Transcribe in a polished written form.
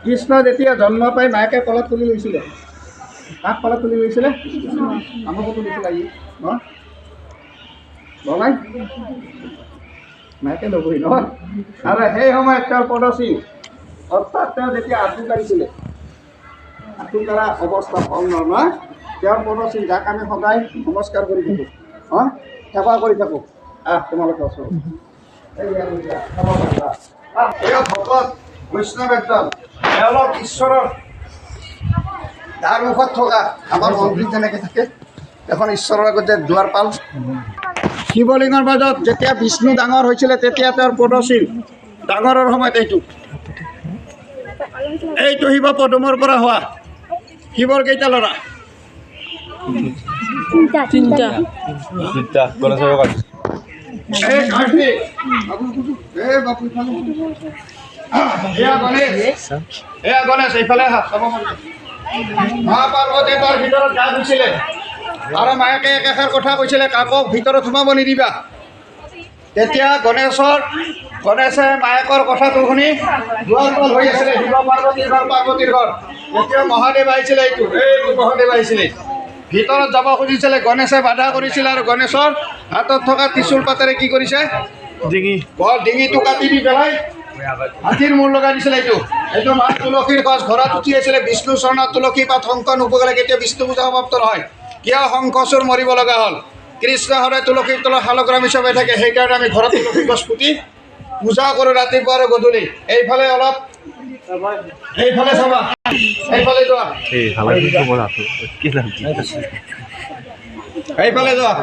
কৃষ্ণ যেতিয়া জন্ম পাই মাকে কলত তুলি লৈছিলে, কাক কলত তুলি লৈছিলে? আমাকো তুলিছিলে ই নহয় মাকে ল'বই নহয়। আৰু সেই সময়ত তেওঁৰ পদশ্ৰী অৰ্থাৎ তেওঁ যেতিয়া আঁঠু কাঢ়িছিলে, আঁঠু কাঢ়া অৱস্থা ভাল নহয়, তেওঁৰ পদশ্ৰী যাক আমি সদায় নমস্কাৰ কৰি থাকোঁ, সেৱা কৰি থাকোঁ। তোমালোকে ওচৰত ভকত বৈষ্ণৱ একদম তেওঁলোক ঈশ্বৰৰ দ্বাৰ মুখত থকা আমাৰ মন্দিৰ যেনেকৈ থাকে এখন ঈশ্বৰৰ আগতে দুৱাৰ পাল। শিৱলিংগৰ মাজত যেতিয়া বিষ্ণু ডাঙৰ হৈছিলে তেতিয়া তেওঁৰ পদশ্ৰী ডাঙৰৰ সময়ত এইটো শিৱ পদুমৰ পৰা হোৱা। শিৱৰ কেইটা ল'ৰা? তিনিটা। গণেশ এইফালে মা পাৰ্বতী তাৰ ভিতৰত গা ধুইছিলে আৰু মায়েকে একেষাৰ কথা কৈছিলে, কাকো ভিতৰত সোমাব নিদিবা। তেতিয়া গণেশে মায়েকৰ কথাটো শুনি দুৱাৰ তল হৈ আছিলে শিৱ পাৰ্বতীৰ ঘৰ, পাৰ্বতীৰ ঘৰ। তেতিয়া মহাদেৱ আহিছিলে, এইটো মহাদেৱ আহিছিলে, ভিতৰত যাব খুজিছিলে। গণেশে বাধা কৰিছিল আৰু গণেশৰ হাতত থকা ত্ৰিশূল পাতেৰে কি কৰিছে? ডিঙিটো কাটি দি পেলাই হাতীৰ মূৰ লগাই দিছিলে। এইটো মা তুলসীৰ গছ ঘৰত উঠি আছিলে। বিষ্ণু চৰণত তুলসী পাত শংখ নুপুগালে কেতিয়া বিষ্ণু পূজা সমাপ্ত নহয়। কিয় শংখচূড় মৰিব লগা হ'ল? কৃষ্ণ সদায় তুলসীৰ তলত শালগ্ৰাম হিচাপে থাকে, সেইকাৰণে আমি ঘৰত তুলসী গছ পুতি পূজা কৰোঁ ৰাতিপুৱা আৰু গধূলি। এইফালে অলপ, এইফালে চাবা, এইফালে যোৱা, এইফালে যোৱা।